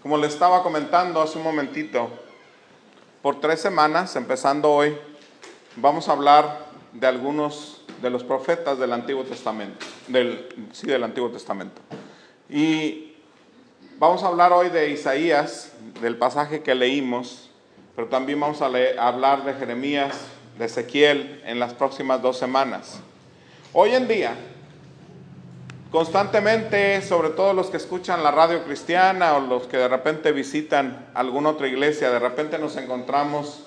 Como les estaba comentando hace un momentito, por 3 semanas, empezando hoy, vamos a hablar de algunos de los profetas del Antiguo Testamento, del Antiguo Testamento. Y vamos a hablar hoy de Isaías, del pasaje que leímos, pero también vamos a hablar de Jeremías, de Ezequiel en las próximas 2 semanas. Hoy en día, constantemente, sobre todo los que escuchan la radio cristiana o los que de repente visitan alguna otra iglesia, de repente nos encontramos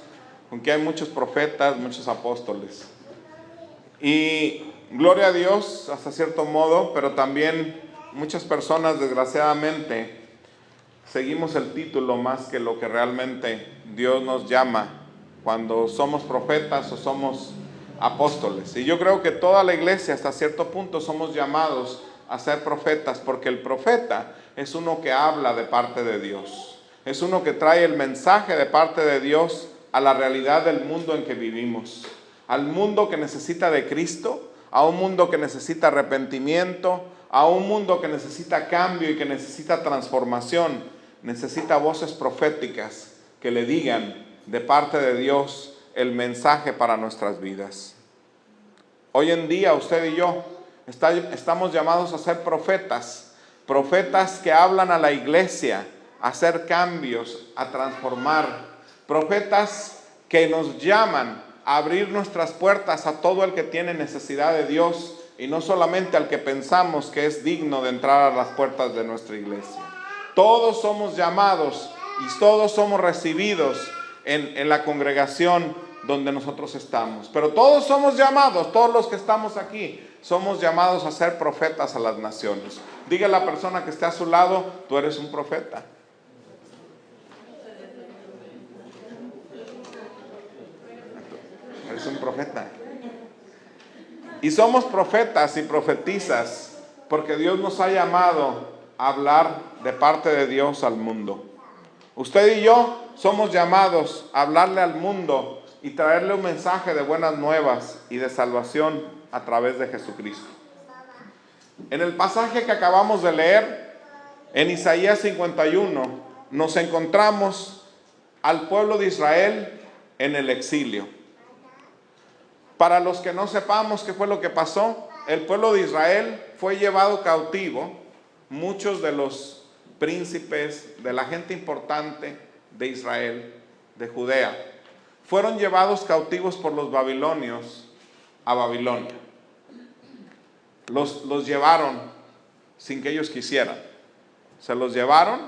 con que hay muchos profetas, muchos apóstoles. Y gloria a Dios hasta cierto modo, pero también muchas personas desgraciadamente seguimos el título más que lo que realmente Dios nos llama cuando somos profetas o somos apóstoles. Y yo creo que toda la iglesia hasta cierto punto somos llamados a ser profetas, porque el profeta es uno que habla de parte de Dios, es uno que trae el mensaje de parte de Dios a la realidad del mundo en que vivimos, al mundo que necesita de Cristo, a un mundo que necesita arrepentimiento, a un mundo que necesita cambio y que necesita transformación, necesita voces proféticas que le digan de parte de Dios el mensaje para nuestras vidas. Hoy en día usted y yo estamos llamados a ser profetas, profetas que hablan a la iglesia, a hacer cambios, a transformar, profetas que nos llaman a abrir nuestras puertas a todo el que tiene necesidad de Dios y no solamente al que pensamos que es digno de entrar a las puertas de nuestra iglesia. Todos somos llamados y todos somos recibidos en la congregación donde nosotros estamos, pero todos somos llamados, todos los que estamos aquí, somos llamados a ser profetas a las naciones. Diga a la persona que esté a su lado, tú eres un profeta. Eres un profeta. Y somos profetas y profetizas porque Dios nos ha llamado a hablar de parte de Dios al mundo. Usted y yo somos llamados a hablarle al mundo y traerle un mensaje de buenas nuevas y de salvación a través de Jesucristo. En el pasaje que acabamos de leer, en Isaías 51, nos encontramos al pueblo de Israel en el exilio. Para los que no sepamos qué fue lo que pasó, el pueblo de Israel fue llevado cautivo. Muchos de los príncipes, de la gente importante de Israel, de Judea, fueron llevados cautivos por los babilonios a Babilonia. Los llevaron sin que ellos quisieran. Se los llevaron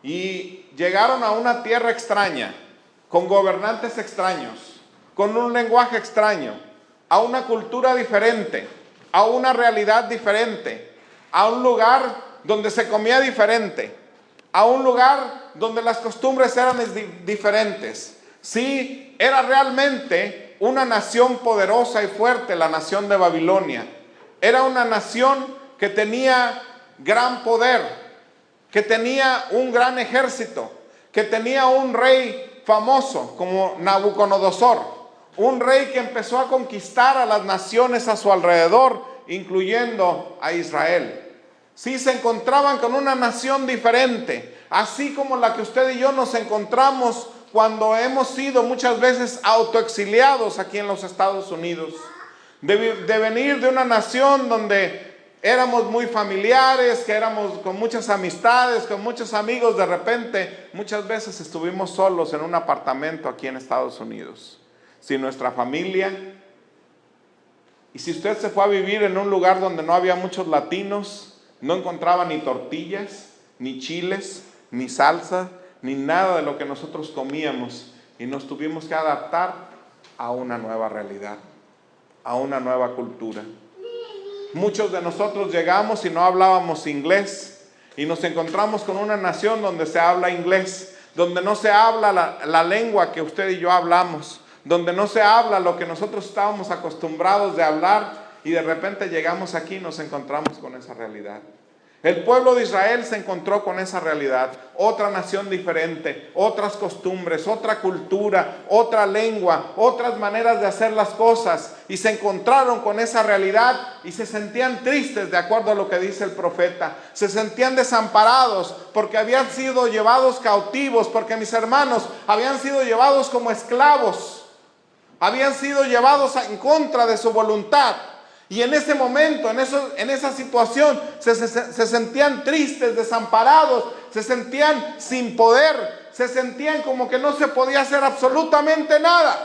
y llegaron a una tierra extraña, con gobernantes extraños, con un lenguaje extraño, a una cultura diferente, a una realidad diferente, a un lugar donde se comía diferente, a un lugar donde las costumbres eran diferentes. Sí, era realmente una nación poderosa y fuerte, la nación de Babilonia. Era una nación que tenía gran poder, que tenía un gran ejército, que tenía un rey famoso como Nabucodonosor, un rey que empezó a conquistar a las naciones a su alrededor, incluyendo a Israel. Sí, se encontraban con una nación diferente, así como la que usted y yo nos encontramos cuando hemos sido muchas veces autoexiliados aquí en los Estados Unidos. De venir de una nación donde éramos muy familiares, que éramos con muchas amistades, con muchos amigos, de repente muchas veces estuvimos solos en un apartamento aquí en Estados Unidos, sin nuestra familia. Y si usted se fue a vivir en un lugar donde no había muchos latinos, no encontraba ni tortillas, ni chiles, ni salsa, ni nada de lo que nosotros comíamos, y nos tuvimos que adaptar a una nueva realidad, a una nueva cultura. Muchos de nosotros llegamos y no hablábamos inglés, y nos encontramos con una nación donde se habla inglés, donde no se habla la lengua que usted y yo hablamos, donde no se habla lo que nosotros estábamos acostumbrados de hablar, y de repente llegamos aquí y nos encontramos con esa realidad. El pueblo de Israel se encontró con esa realidad, otra nación diferente, otras costumbres, otra cultura, otra lengua, otras maneras de hacer las cosas, y se encontraron con esa realidad y se sentían tristes, de acuerdo a lo que dice el profeta. Se sentían desamparados porque habían sido llevados cautivos, porque mis hermanos habían sido llevados como esclavos, habían sido llevados en contra de su voluntad. Y en ese momento, en esa situación, se sentían tristes, desamparados, se sentían sin poder, se sentían como que no se podía hacer absolutamente nada.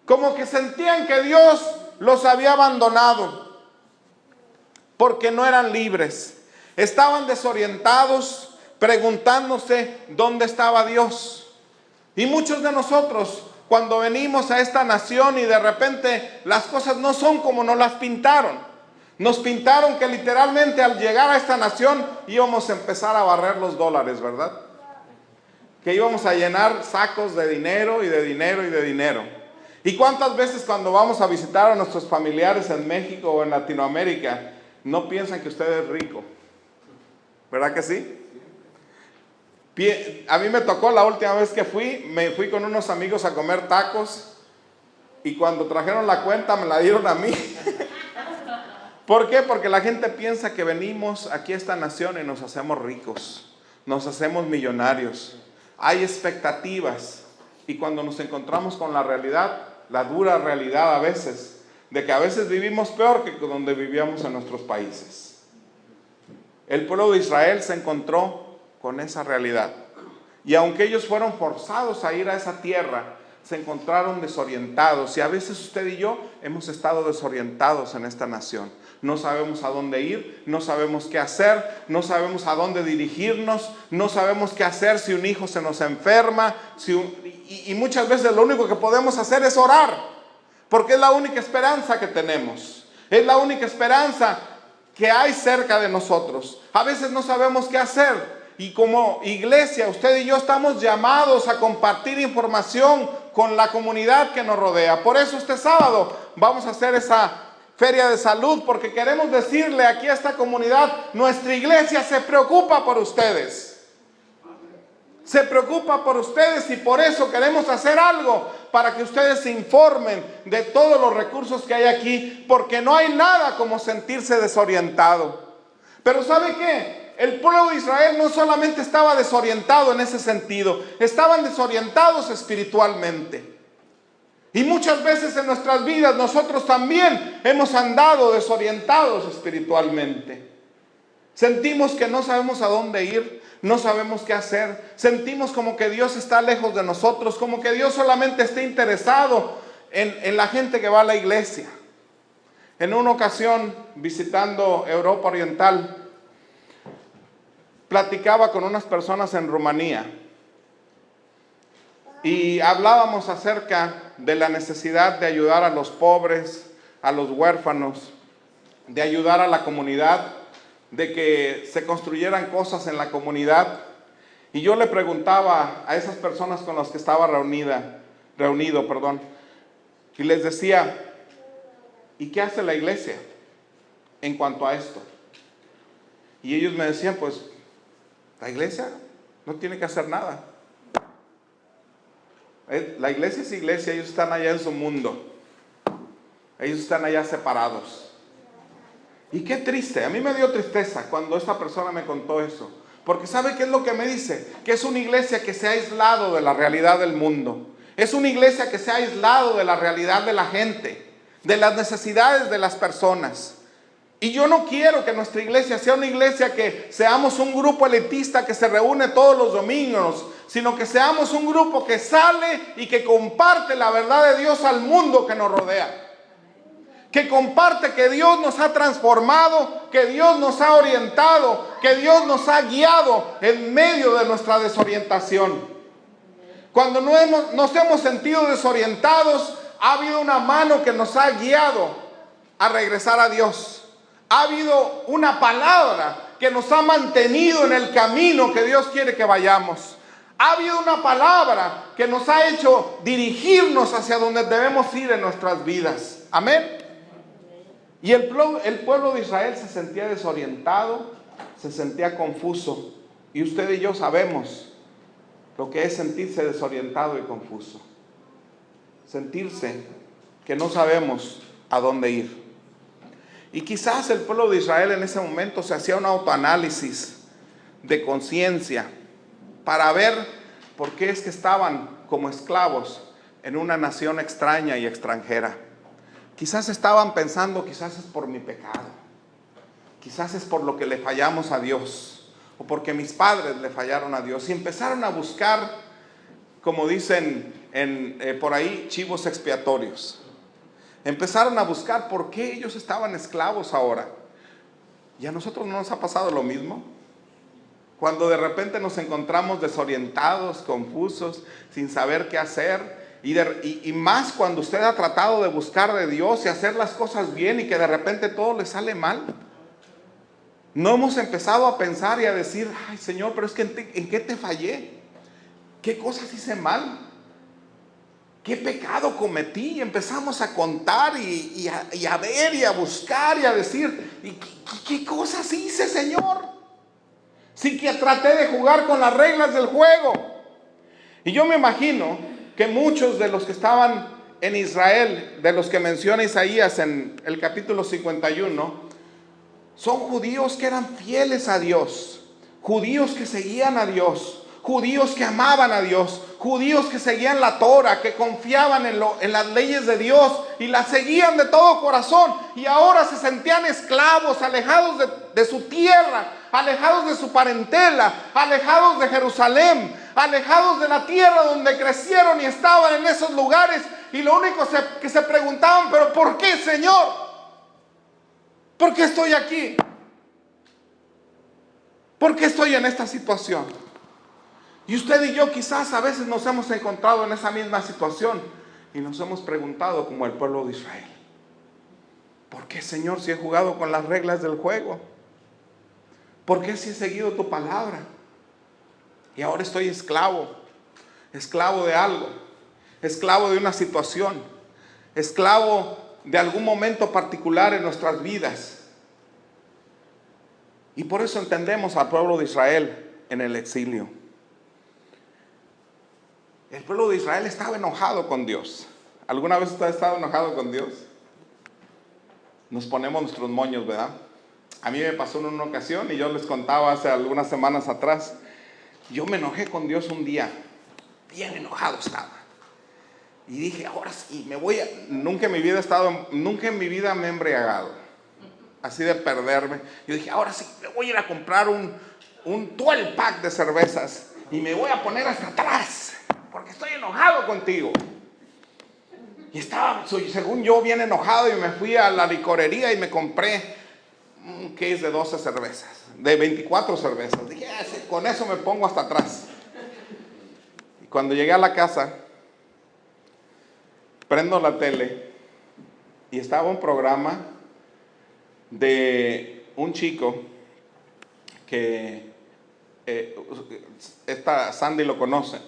Como que sentían que Dios los había abandonado, porque no eran libres. Estaban desorientados, preguntándose dónde estaba Dios. Y muchos de nosotros, cuando venimos a esta nación y de repente las cosas no son como nos las pintaron. Nos pintaron que literalmente al llegar a esta nación íbamos a empezar a barrer los dólares, ¿verdad? Que íbamos a llenar sacos de dinero y de dinero y de dinero. ¿Y cuántas veces cuando vamos a visitar a nuestros familiares en México o en Latinoamérica no piensan que usted es rico? ¿Verdad que sí? A mí me tocó la última vez que me fui con unos amigos a comer tacos, y cuando trajeron la cuenta me la dieron a mí. ¿Por qué? Porque la gente piensa que venimos aquí a esta nación y nos hacemos ricos, nos hacemos millonarios. Hay expectativas, y cuando nos encontramos con la realidad, la dura realidad a veces, de que a veces vivimos peor que donde vivíamos en nuestros países. El pueblo de Israel se encontró con esa realidad, y aunque ellos fueron forzados a ir a esa tierra, se encontraron desorientados. Y a veces usted y yo hemos estado desorientados en esta nación. No sabemos a dónde ir, no sabemos qué hacer, no sabemos a dónde dirigirnos, no sabemos qué hacer si un hijo se nos enferma, y muchas veces lo único que podemos hacer es orar, porque es la única esperanza que tenemos, es la única esperanza que hay cerca de nosotros. A veces no sabemos qué hacer, y como iglesia, usted y yo estamos llamados a compartir información con la comunidad que nos rodea. Por eso este sábado vamos a hacer esa feria de salud, porque queremos decirle aquí a esta comunidad: nuestra iglesia se preocupa por ustedes. Se preocupa por ustedes, y por eso queremos hacer algo para que ustedes se informen de todos los recursos que hay aquí, porque no hay nada como sentirse desorientado. Pero ¿sabe qué? El pueblo de Israel no solamente estaba desorientado en ese sentido, estaban desorientados espiritualmente. Y muchas veces en nuestras vidas nosotros también hemos andado desorientados espiritualmente. Sentimos que no sabemos a dónde ir, no sabemos qué hacer. Sentimos como que Dios está lejos de nosotros, como que Dios solamente está interesado en la gente que va a la iglesia. En una ocasión, visitando Europa Oriental, platicaba con unas personas en Rumanía y hablábamos acerca de la necesidad de ayudar a los pobres, a los huérfanos, de ayudar a la comunidad, de que se construyeran cosas en la comunidad. Y yo le preguntaba a esas personas con las que estaba reunido, y les decía: ¿y qué hace la iglesia en cuanto a esto? Y ellos me decían: pues la iglesia no tiene que hacer nada. La iglesia es iglesia, ellos están allá en su mundo, ellos están allá separados. Y qué triste, a mí me dio tristeza cuando esta persona me contó eso, porque ¿sabe qué es lo que me dice? Que es una iglesia que se ha aislado de la realidad del mundo, es una iglesia que se ha aislado de la realidad de la gente, de las necesidades de las personas. Y yo no quiero que nuestra iglesia sea una iglesia que seamos un grupo elitista que se reúne todos los domingos, sino que seamos un grupo que sale y que comparte la verdad de Dios al mundo que nos rodea. Que comparte que Dios nos ha transformado, que Dios nos ha orientado, que Dios nos ha guiado en medio de nuestra desorientación. Cuando nos hemos sentido desorientados, ha habido una mano que nos ha guiado a regresar a Dios. Ha habido una palabra que nos ha mantenido en el camino que Dios quiere que vayamos. Ha habido una palabra que nos ha hecho dirigirnos hacia donde debemos ir en nuestras vidas. Amén. Y el pueblo de Israel se sentía desorientado, se sentía confuso. Y usted y yo sabemos lo que es sentirse desorientado y confuso. Sentirse que no sabemos a dónde ir. Y quizás el pueblo de Israel en ese momento se hacía un autoanálisis de conciencia para ver por qué es que estaban como esclavos en una nación extraña y extranjera. Quizás estaban pensando, quizás es por mi pecado, quizás es por lo que le fallamos a Dios, o porque mis padres le fallaron a Dios, y empezaron a buscar, como dicen por ahí, chivos expiatorios. Empezaron a buscar por qué ellos estaban esclavos ahora. ¿Y a nosotros no nos ha pasado lo mismo? Cuando de repente nos encontramos desorientados, confusos, sin saber qué hacer. Y más cuando usted ha tratado de buscar de Dios y hacer las cosas bien y que de repente todo le sale mal. No hemos empezado a pensar y a decir, ay Señor, pero es que ¿en qué te fallé? ¿Qué cosas hice mal? ¿Qué pecado cometí? Y empezamos a contar y a ver y a buscar y a decir, ¿qué cosas hice, Señor? Sí que traté de jugar con las reglas del juego. Y yo me imagino que muchos de los que estaban en Israel, de los que menciona Isaías en el capítulo 51, son judíos que eran fieles a Dios, judíos que seguían a Dios, judíos que amaban a Dios, judíos que seguían la Torah, que confiaban en las leyes de Dios y las seguían de todo corazón, y ahora se sentían esclavos, alejados de su tierra, alejados de su parentela, alejados de Jerusalén, alejados de la tierra donde crecieron y estaban en esos lugares, y lo único que se preguntaban, pero ¿por qué, Señor? ¿Por qué estoy aquí? ¿Por qué estoy en esta situación? Y usted y yo quizás a veces nos hemos encontrado en esa misma situación y nos hemos preguntado como el pueblo de Israel, ¿por qué, Señor, si he jugado con las reglas del juego? ¿Por qué si he seguido tu palabra? Y ahora estoy esclavo de algo, esclavo de una situación, esclavo de algún momento particular en nuestras vidas. Y por eso entendemos al pueblo de Israel en el exilio. El pueblo de Israel estaba enojado con Dios. ¿Alguna vez usted ha estado enojado con Dios? Nos ponemos nuestros moños, ¿verdad? A mí me pasó en una ocasión y yo les contaba hace algunas semanas atrás. Yo me enojé con Dios un día, bien enojado estaba. Y dije, ahora sí, nunca en mi vida me he embriagado, así de perderme. Yo dije, ahora sí, me voy a ir a comprar un 12-pack de cervezas y me voy a poner hasta atrás, porque estoy enojado contigo. Y estaba, según yo, bien enojado, y me fui a la licorería y me compré un case de 12 cervezas, de 24 cervezas. Dije, con eso me pongo hasta atrás. Y cuando llegué a la casa, prendo la tele y estaba un programa de un chico que esta Sandy lo conoce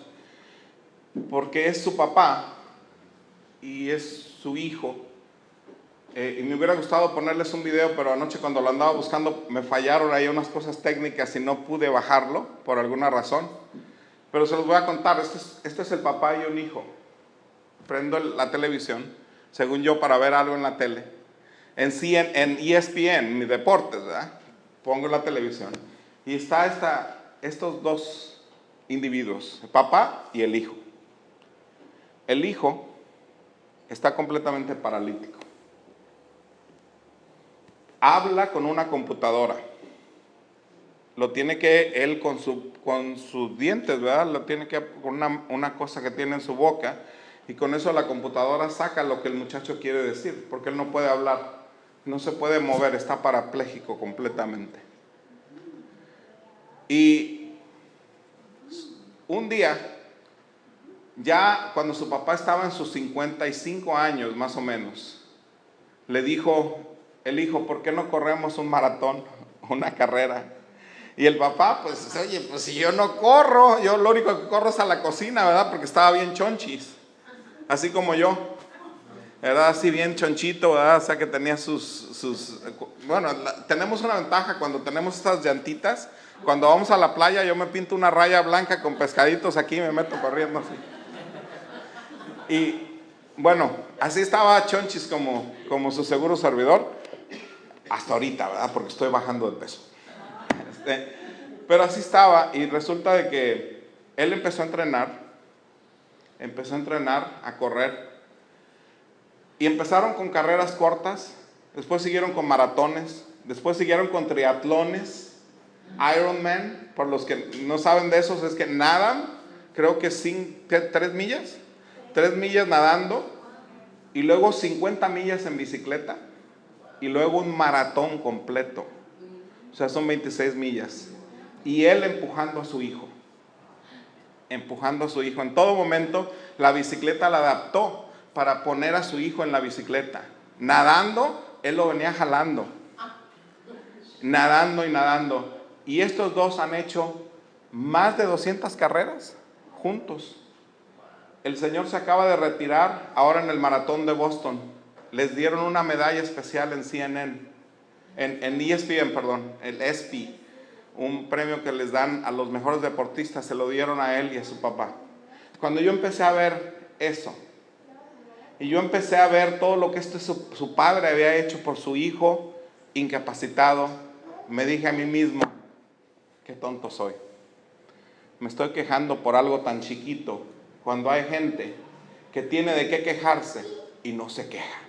porque es su papá y es su hijo. Y me hubiera gustado ponerles un video, pero anoche cuando lo andaba buscando me fallaron ahí unas cosas técnicas y no pude bajarlo por alguna razón. Pero se los voy a contar. Este es el papá y un hijo. Prendo la televisión, según yo, para ver algo en la tele. En ESPN, mis deportes, ¿verdad? Pongo la televisión y estos dos individuos, el papá y el hijo. El hijo está completamente paralítico. Habla con una computadora. Lo tiene que él con sus dientes, ¿verdad? Lo tiene que con una cosa que tiene en su boca, y con eso la computadora saca lo que el muchacho quiere decir, porque él no puede hablar, no se puede mover, está parapléjico completamente. Y un día, ya cuando su papá estaba en sus 55 años más o menos, le dijo el hijo, ¿por qué no corremos un maratón, una carrera? Y el papá, pues, oye, pues si yo no corro, yo lo único que corro es a la cocina, ¿verdad? Porque estaba bien chonchis, así como yo. Era así bien chonchito, ¿verdad? O sea que tenía bueno, tenemos una ventaja cuando tenemos estas llantitas. Cuando vamos a la playa yo me pinto una raya blanca con pescaditos aquí y me meto corriendo así. Y bueno, así estaba Chonchis como su seguro servidor. Hasta ahorita, ¿verdad? Porque estoy bajando de peso. Pero así estaba, y resulta de que él empezó a entrenar, a correr, y empezaron con carreras cortas, después siguieron con maratones, después siguieron con triatlones, Ironman. Por los que no saben de esos, es que nadan, creo que 3 millas, 3 millas nadando, y luego 50 millas en bicicleta, y luego un maratón completo, o sea son 26 millas, y él empujando a su hijo, en todo momento la bicicleta la adaptó para poner a su hijo en la bicicleta, nadando, él lo venía jalando, nadando y nadando, y estos dos han hecho más de 200 carreras juntos. El señor se acaba de retirar ahora en el maratón de Boston. Les dieron una medalla especial en CNN, en ESPN, perdón, el ESPY, un premio que les dan a los mejores deportistas, se lo dieron a él y a su papá. Cuando yo empecé a ver eso, y yo empecé a ver todo lo que su padre había hecho por su hijo incapacitado, me dije a mí mismo, qué tonto soy. Me estoy quejando por algo tan chiquito, cuando hay gente que tiene de qué quejarse y no se queja.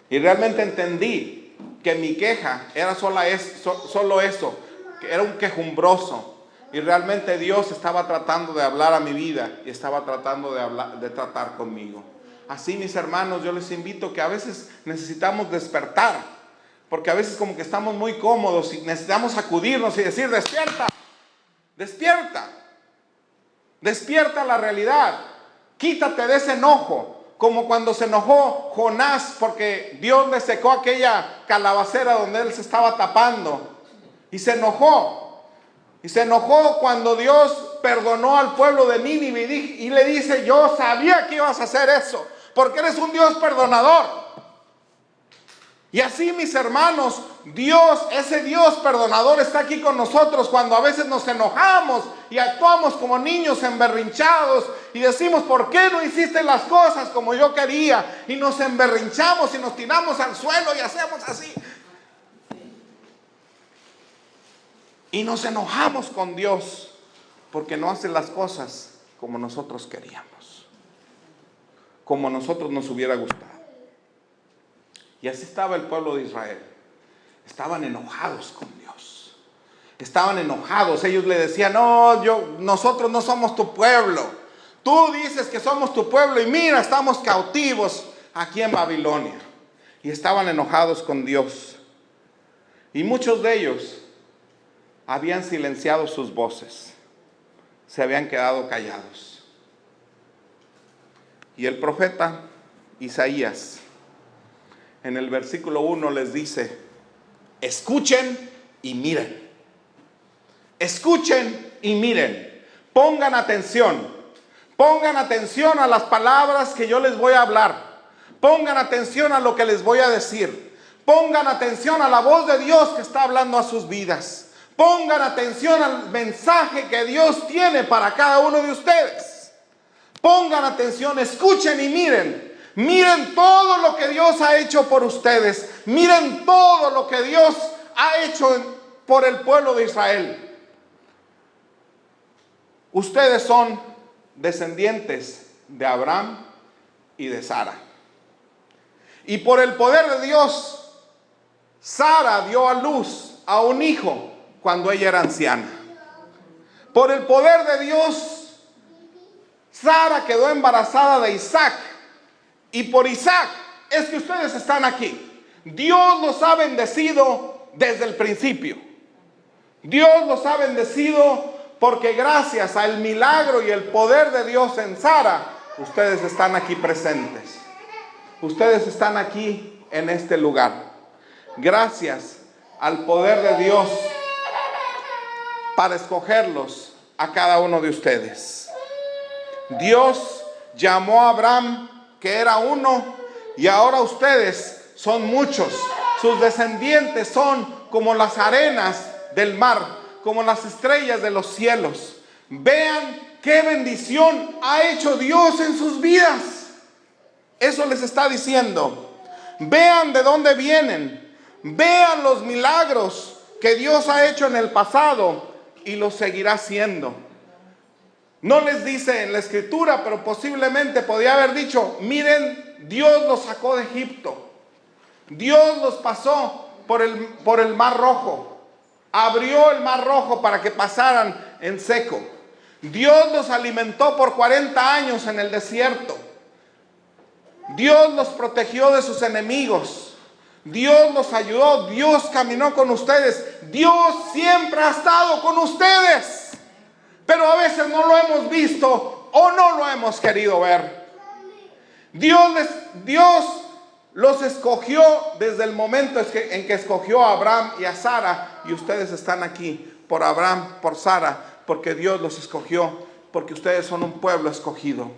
Y realmente entendí que mi queja era solo eso, que era un quejumbroso. Y realmente Dios estaba tratando de hablar a mi vida y estaba tratando de tratar conmigo. Así, mis hermanos, yo les invito que a veces necesitamos despertar, porque a veces como que estamos muy cómodos y necesitamos sacudirnos y decir, despierta, despierta, despierta la realidad, quítate de ese enojo. Como cuando se enojó Jonás porque Dios le secó aquella calabacera donde él se estaba tapando. Y se enojó. Y se enojó cuando Dios perdonó al pueblo de Nínive y le dice, yo sabía que ibas a hacer eso, porque eres un Dios perdonador. Y así, mis hermanos, Dios, ese Dios perdonador está aquí con nosotros cuando a veces nos enojamos y actuamos como niños emberrinchados y decimos, ¿por qué no hiciste las cosas como yo quería? Y nos emberrinchamos y nos tiramos al suelo y hacemos así. Y nos enojamos con Dios porque no hace las cosas como nosotros queríamos, como a nosotros nos hubiera gustado. Y así estaba el pueblo de Israel. Estaban enojados con Dios. Estaban enojados. Ellos le decían, no, nosotros no somos tu pueblo. Tú dices que somos tu pueblo y mira, estamos cautivos aquí en Babilonia. Y estaban enojados con Dios. Y muchos de ellos habían silenciado sus voces. Se habían quedado callados. Y el profeta Isaías, en el versículo 1 les dice, escuchen y miren. Escuchen y miren. Pongan atención. Pongan atención a las palabras que yo les voy a hablar. Pongan atención a lo que les voy a decir. Pongan atención a la voz de Dios que está hablando a sus vidas. Pongan atención al mensaje que Dios tiene para cada uno de ustedes. Pongan atención, escuchen y miren. Miren todo lo que Dios ha hecho por ustedes. Miren todo lo que Dios ha hecho por el pueblo de Israel. Ustedes son descendientes de Abraham y de Sara. Y por el poder de Dios, Sara dio a luz a un hijo cuando ella era anciana. Por el poder de Dios, Sara quedó embarazada de Isaac. Y por Isaac es que ustedes están aquí. Dios los ha bendecido desde el principio. Dios los ha bendecido porque gracias al milagro y el poder de Dios en Sara, ustedes están aquí presentes. Ustedes están aquí en este lugar. Gracias al poder de Dios para escogerlos a cada uno de ustedes. Dios llamó a Abraham que era uno, y ahora ustedes son muchos. Sus descendientes son como las arenas del mar, como las estrellas de los cielos. Vean qué bendición ha hecho Dios en sus vidas. Eso les está diciendo. Vean de dónde vienen. Vean los milagros que Dios ha hecho en el pasado y los seguirá haciendo. No les dice en la escritura, pero posiblemente podía haber dicho: miren, Dios los sacó de Egipto. Dios los pasó por el Mar Rojo. Abrió el Mar Rojo para que pasaran en seco. Dios los alimentó por 40 años en el desierto. Dios los protegió de sus enemigos. Dios los ayudó. Dios caminó con ustedes. Dios siempre ha estado con ustedes. Pero a veces no lo hemos visto o no lo hemos querido ver. Dios los escogió desde el momento en que escogió a Abraham y a Sara. Y ustedes están aquí por Abraham, por Sara, porque Dios los escogió, porque ustedes son un pueblo escogido.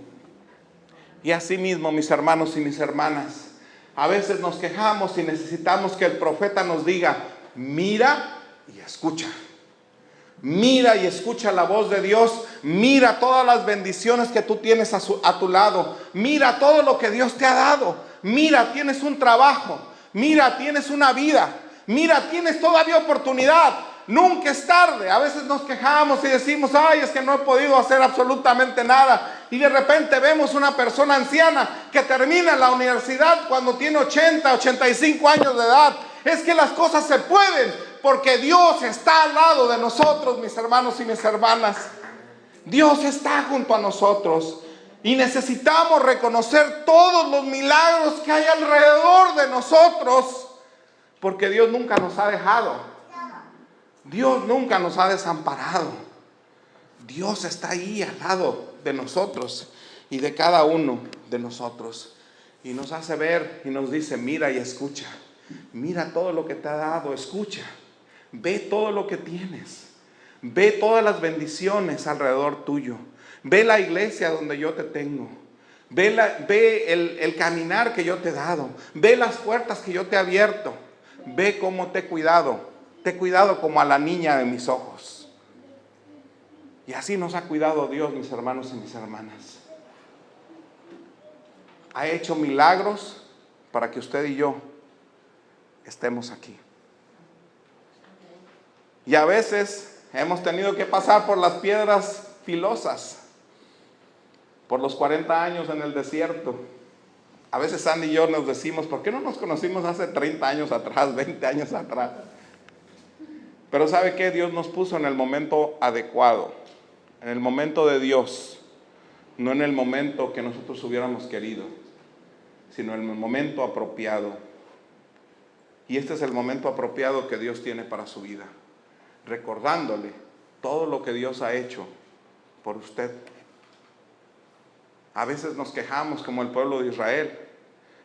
Y así mismo, mis hermanos y mis hermanas, a veces nos quejamos y necesitamos que el profeta nos diga: mira y escucha. Mira y escucha la voz de Dios. Mira todas las bendiciones que tú tienes a tu lado. Mira todo lo que Dios te ha dado. Mira, tienes un trabajo. Mira, tienes una vida. Mira, tienes todavía oportunidad. Nunca es tarde. A veces nos quejamos y decimos: ay, es que no he podido hacer absolutamente nada. Y de repente vemos una persona anciana que termina la universidad cuando tiene 80, 85 años de edad. Es que las cosas se pueden porque Dios está al lado de nosotros, mis hermanos y mis hermanas. Dios está junto a nosotros. Y necesitamos reconocer todos los milagros que hay alrededor de nosotros, porque Dios nunca nos ha dejado. Dios nunca nos ha desamparado. Dios está ahí al lado de nosotros y de cada uno de nosotros. Y nos hace ver y nos dice: mira y escucha. Mira todo lo que te ha dado, escucha. Ve todo lo que tienes. Ve todas las bendiciones alrededor tuyo. Ve la iglesia donde yo te tengo. Ve el caminar que yo te he dado. Ve las puertas que yo te he abierto. Ve cómo te he cuidado. Te he cuidado como a la niña de mis ojos. Y así nos ha cuidado Dios, mis hermanos y mis hermanas. Ha hecho milagros para que usted y yo estemos aquí. Y a veces hemos tenido que pasar por las piedras filosas, por los 40 años en el desierto. A veces Sandy y yo nos decimos: ¿por qué no nos conocimos hace 30 años atrás, 20 años atrás? Pero ¿sabe qué? Dios nos puso en el momento adecuado, en el momento de Dios, no en el momento que nosotros hubiéramos querido, sino en el momento apropiado. Y este es el momento apropiado que Dios tiene para su vida, recordándole todo lo que Dios ha hecho por usted. A veces nos quejamos como el pueblo de Israel,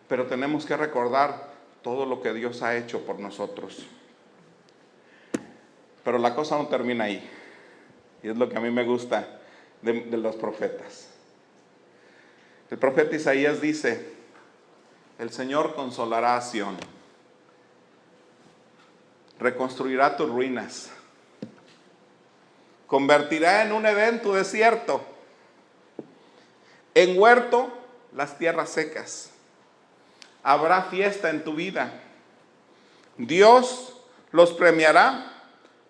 pero tenemos que recordar todo lo que Dios ha hecho por nosotros. Pero la cosa no termina ahí, y es lo que a mí me gusta de los profetas. El profeta Isaías dice: el Señor consolará a Sión, reconstruirá tus ruinas, convertirá en un Edén tu desierto, en huerto las tierras secas. Habrá fiesta en tu vida. Dios los premiará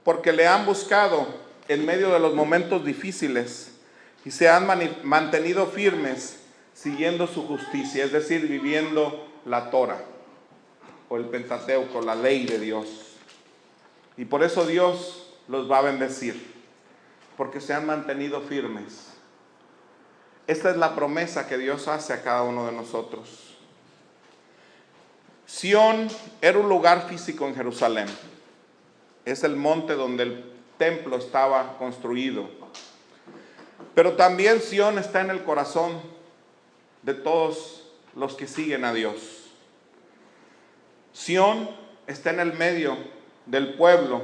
porque le han buscado en medio de los momentos difíciles y se han mantenido firmes siguiendo su justicia, es decir, viviendo la Torah o el Pentateuco, la ley de Dios. Y por eso Dios los va a bendecir, porque se han mantenido firmes. Esta es la promesa que Dios hace a cada uno de nosotros. Sión era un lugar físico en Jerusalén. Es el monte donde el templo estaba construido. Pero también Sión está en el corazón de todos los que siguen a Dios. Sión está en el medio del pueblo,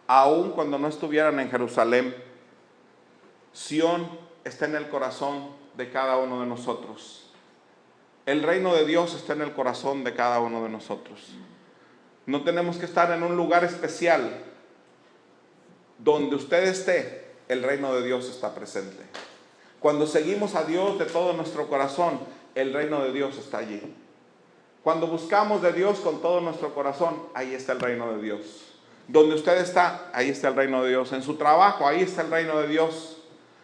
aun cuando no estuvieran en Jerusalén. Sión está en el corazón de cada uno de nosotros. El reino de Dios está en el corazón de cada uno de nosotros. No tenemos que estar en un lugar especial. Donde usted esté, el reino de Dios está presente. Cuando seguimos a Dios de todo nuestro corazón, el reino de Dios está allí. Cuando buscamos de Dios con todo nuestro corazón, ahí está el reino de Dios. Donde usted está, ahí está el reino de Dios. En su trabajo, ahí está el reino de Dios.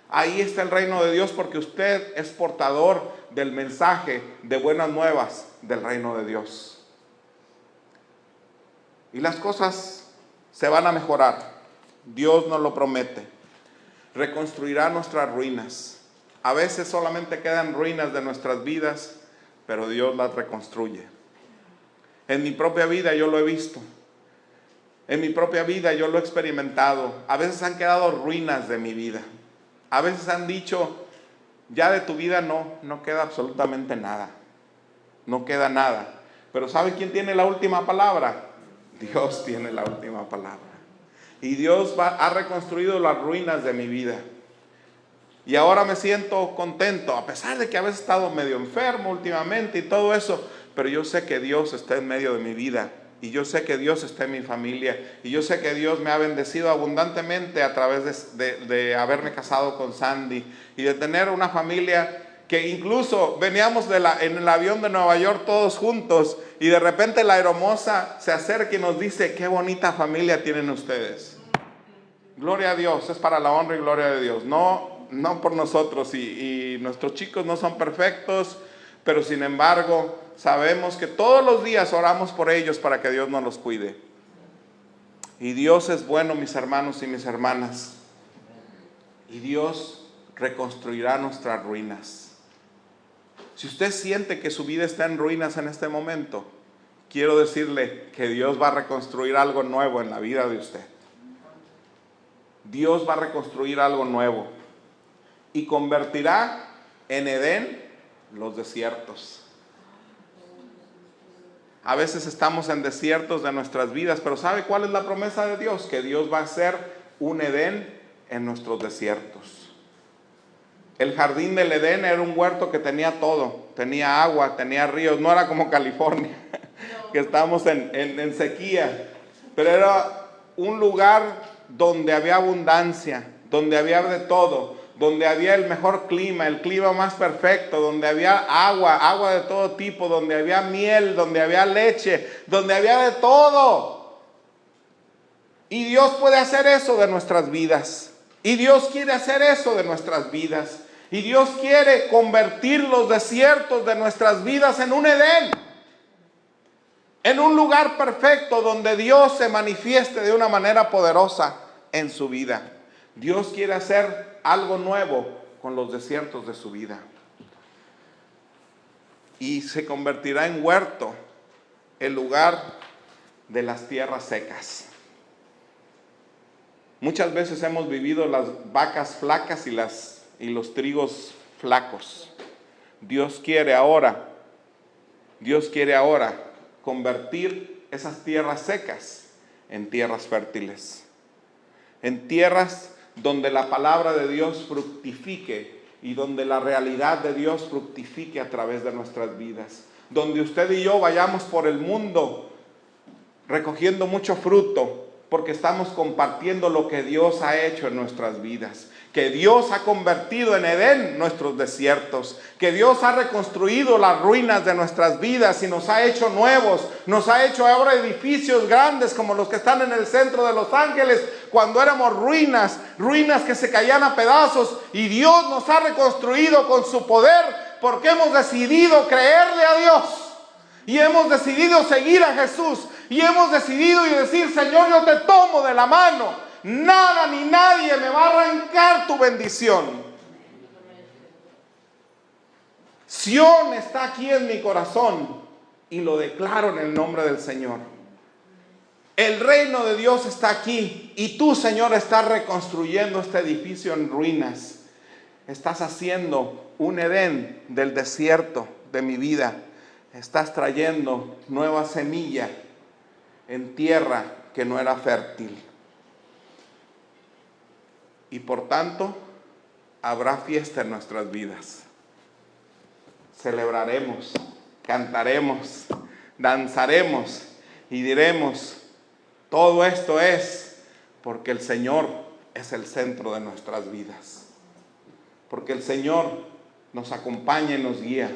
Ahí está el reino de Dios porque usted es portador del mensaje de buenas nuevas del reino de Dios. Y las cosas se van a mejorar. Dios nos lo promete. Reconstruirá nuestras ruinas. A veces solamente quedan ruinas de nuestras vidas, pero Dios las reconstruye. En mi propia vida yo lo he visto. En mi propia vida yo lo he experimentado. A veces han quedado ruinas de mi vida. A veces han dicho, ya de tu vida no queda absolutamente nada. No queda nada. Pero ¿sabe quién tiene la última palabra? Dios tiene la última palabra. Y Dios ha reconstruido las ruinas de mi vida. Y ahora me siento contento, a pesar de que a veces he estado medio enfermo últimamente y todo eso. Pero yo sé que Dios está en medio de mi vida. Y yo sé que Dios está en mi familia. Y yo sé que Dios me ha bendecido abundantemente a través de haberme casado con Sandy. Y de tener una familia que incluso veníamos en el avión de Nueva York todos juntos. Y de repente la hermosa se acerca y nos dice, qué bonita familia tienen ustedes. Gloria a Dios, es para la honra y gloria de Dios. No por nosotros. Y nuestros chicos no son perfectos. Pero sin embargo, sabemos que todos los días oramos por ellos para que Dios nos los cuide. Y Dios es bueno, mis hermanos y mis hermanas. Y Dios reconstruirá nuestras ruinas. Si usted siente que su vida está en ruinas en este momento, quiero decirle que Dios va a reconstruir algo nuevo en la vida de usted. Dios va a reconstruir algo nuevo. Y convertirá en Edén los desiertos. A veces estamos en desiertos de nuestras vidas, pero ¿sabe cuál es la promesa de Dios? Que Dios va a hacer un Edén en nuestros desiertos. El jardín del Edén era un huerto que tenía todo. Tenía agua, tenía ríos. No era como California, que estamos en sequía. Pero era un lugar donde había abundancia, donde había de todo. Donde había el mejor clima, el clima más perfecto, donde había agua de todo tipo, donde había miel, donde había leche, donde había de todo. Y Dios puede hacer eso de nuestras vidas. Y Dios quiere hacer eso de nuestras vidas. Y Dios quiere convertir los desiertos de nuestras vidas en un Edén. En un lugar perfecto donde Dios se manifieste de una manera poderosa en su vida. Dios quiere hacer algo nuevo con los desiertos de su vida. Y se convertirá en huerto, el lugar de las tierras secas. Muchas veces hemos vivido las vacas flacas y los trigos flacos. Dios quiere ahora convertir esas tierras secas en tierras fértiles. En tierras donde la palabra de Dios fructifique y donde la realidad de Dios fructifique a través de nuestras vidas. Donde usted y yo vayamos por el mundo recogiendo mucho fruto, porque estamos compartiendo lo que Dios ha hecho en nuestras vidas. Que Dios ha convertido en Edén nuestros desiertos. Que Dios ha reconstruido las ruinas de nuestras vidas y nos ha hecho nuevos. Nos ha hecho ahora edificios grandes como los que están en el centro de Los Ángeles. Cuando éramos ruinas que se caían a pedazos. Y Dios nos ha reconstruido con su poder porque hemos decidido creerle a Dios. Y hemos decidido seguir a Jesús. Y hemos decidido decir, Señor, yo te tomo de la mano. Nada ni nadie me va a arrancar tu bendición. Sión está aquí en mi corazón y lo declaro en el nombre del Señor. El reino de Dios está aquí y tú, Señor, estás reconstruyendo este edificio en ruinas. Estás haciendo un Edén del desierto de mi vida. Estás trayendo nueva semilla en tierra que no era fértil. Y por tanto, habrá fiesta en nuestras vidas. Celebraremos cantaremos, danzaremos y diremos, todo esto es porque el Señor es el centro de nuestras vidas. Porque el Señor nos acompaña y nos guía.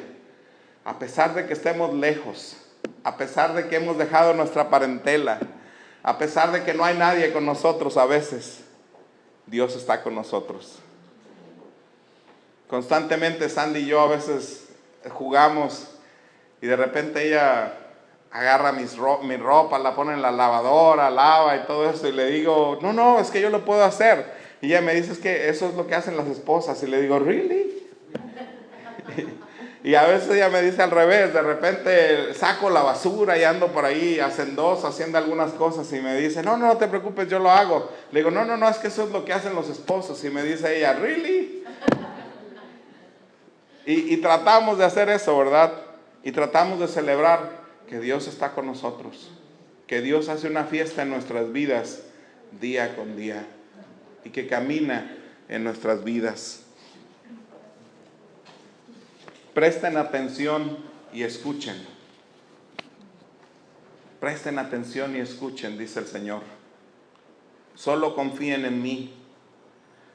A pesar de que estemos lejos, a pesar de que hemos dejado nuestra parentela, a pesar de que no hay nadie con nosotros a veces, Dios está con nosotros. Constantemente Sandy y yo a veces jugamos y de repente ella agarra mi ropa, la pone en la lavadora, lava y todo eso, y le digo, no, es que yo lo puedo hacer. Y ella me dice, es que eso es lo que hacen las esposas. Y le digo, ¿really? Y a veces ella me dice al revés, de repente saco la basura y ando por ahí hacendoso, haciendo algunas cosas, y me dice, no te preocupes, yo lo hago. Le digo, no, es que eso es lo que hacen los esposos. Y me dice ella, ¿really? Y tratamos de hacer eso, ¿verdad? Y tratamos de celebrar que Dios está con nosotros, que Dios hace una fiesta en nuestras vidas día con día y que camina en nuestras vidas. Presten atención y escuchen. Presten atención y escuchen, dice el Señor. Solo confíen en mí.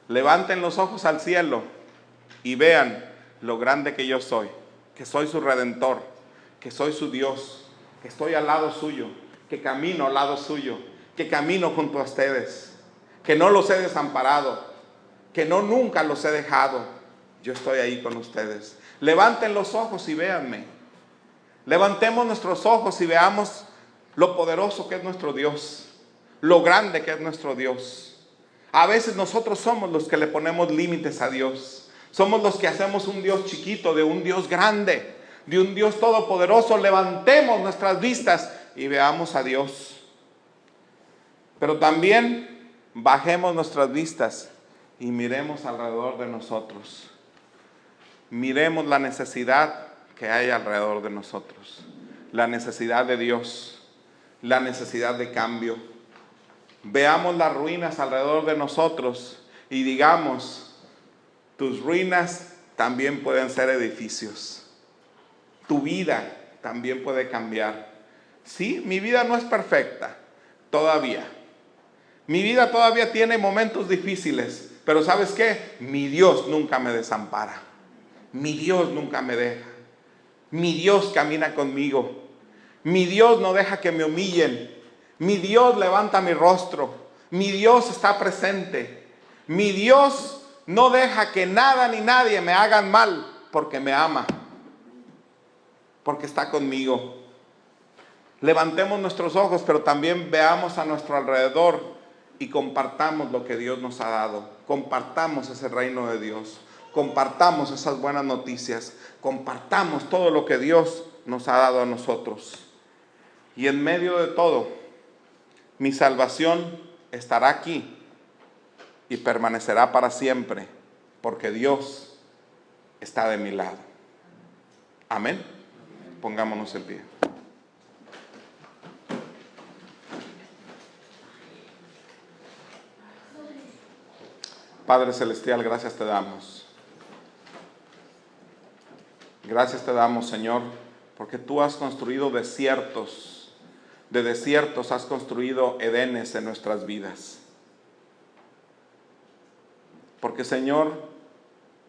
Levanten los ojos al cielo y vean lo grande que yo soy, que soy su Redentor, que soy su Dios, que estoy al lado suyo, que camino al lado suyo, que camino junto a ustedes, que no los he desamparado, que no nunca los he dejado. Yo estoy ahí con ustedes. Levanten los ojos y véanme. Levantemos nuestros ojos y veamos lo poderoso que es nuestro Dios, lo grande que es nuestro Dios. A veces nosotros somos los que le ponemos límites a Dios. Somos los que hacemos un Dios chiquito de un Dios grande, de un Dios todopoderoso. Levantemos nuestras vistas y veamos a Dios. Pero también bajemos nuestras vistas y miremos alrededor de nosotros. Miremos la necesidad que hay alrededor de nosotros. La necesidad de Dios, la necesidad de cambio. Veamos las ruinas alrededor de nosotros y digamos, tus ruinas también pueden ser edificios. Tu vida también puede cambiar. Sí, mi vida no es perfecta, todavía. Mi vida todavía tiene momentos difíciles, pero ¿sabes qué? Mi Dios nunca me desampara. Mi Dios nunca me deja. Mi Dios camina conmigo. Mi Dios no deja que me humillen. Mi Dios levanta mi rostro. Mi Dios está presente. Mi Dios no deja que nada ni nadie me hagan mal porque me ama, porque está conmigo. Levantemos nuestros ojos, pero también veamos a nuestro alrededor y compartamos lo que Dios nos ha dado. Compartamos ese reino de Dios. Compartamos esas buenas noticias. Compartamos todo lo que Dios nos ha dado a nosotros. Y en medio de todo, mi salvación estará aquí y permanecerá para siempre, porque Dios está de mi lado. Amén. Pongámonos en pie. Padre Celestial, gracias te damos. Gracias te damos, Señor, porque tú has construido desiertos. De desiertos has construido edenes en nuestras vidas. Porque, Señor,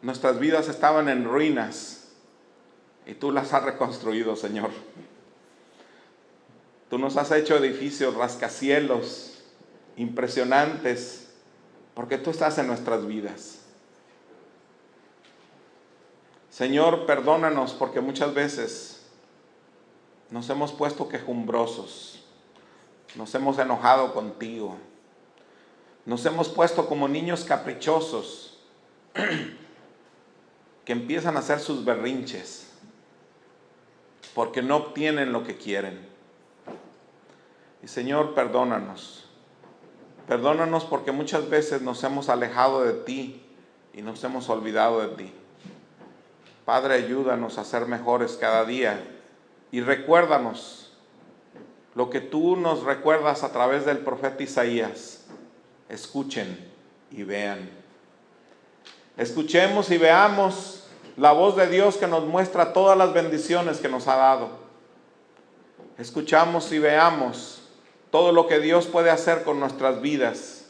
nuestras vidas estaban en ruinas y tú las has reconstruido, Señor. Tú nos has hecho edificios, rascacielos, impresionantes, porque tú estás en nuestras vidas. Señor, perdónanos porque muchas veces nos hemos puesto quejumbrosos, nos hemos enojado contigo. Nos hemos puesto como niños caprichosos que empiezan a hacer sus berrinches porque no obtienen lo que quieren. Y Señor, perdónanos. Perdónanos porque muchas veces nos hemos alejado de ti y nos hemos olvidado de ti. Padre, ayúdanos a ser mejores cada día y recuérdanos lo que tú nos recuerdas a través del profeta Isaías. Escuchen y vean. Escuchemos y veamos la voz de Dios que nos muestra todas las bendiciones que nos ha dado. Escuchamos y veamos todo lo que Dios puede hacer con nuestras vidas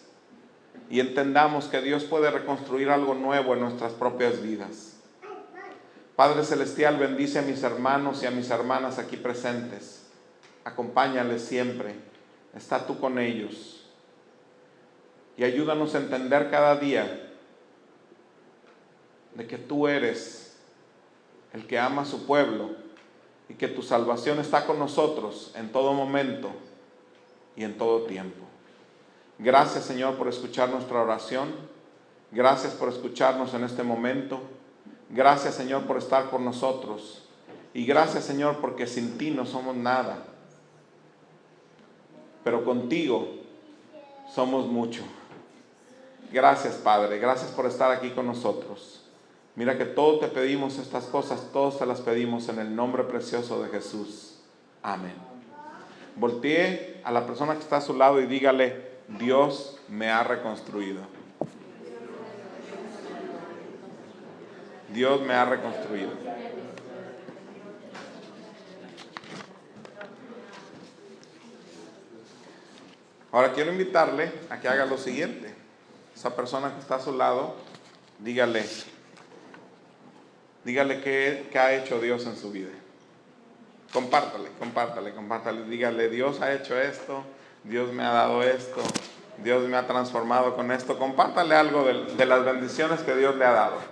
y entendamos que Dios puede reconstruir algo nuevo en nuestras propias vidas. Padre Celestial, bendice a mis hermanos y a mis hermanas aquí presentes. Acompáñales siempre. Está tú con ellos. Y ayúdanos a entender cada día de que tú eres el que ama a su pueblo y que tu salvación está con nosotros en todo momento y en todo tiempo. Gracias, Señor, por escuchar nuestra oración. Gracias por escucharnos en este momento. Gracias, Señor, por estar con nosotros. Y gracias, Señor, porque sin ti no somos nada. Pero contigo somos mucho. Gracias, Padre. Gracias por estar aquí con nosotros. Mira que todos te pedimos estas cosas, todos te las pedimos en el nombre precioso de Jesús. Amén. Voltee a la persona que está a su lado y dígale: Dios me ha reconstruido. Dios me ha reconstruido. Ahora quiero invitarle a que haga lo siguiente. Esa persona que está a su lado, dígale qué ha hecho Dios en su vida. Compártale. Dígale: Dios ha hecho esto, Dios me ha dado esto, Dios me ha transformado con esto. Compártale algo de las bendiciones que Dios le ha dado.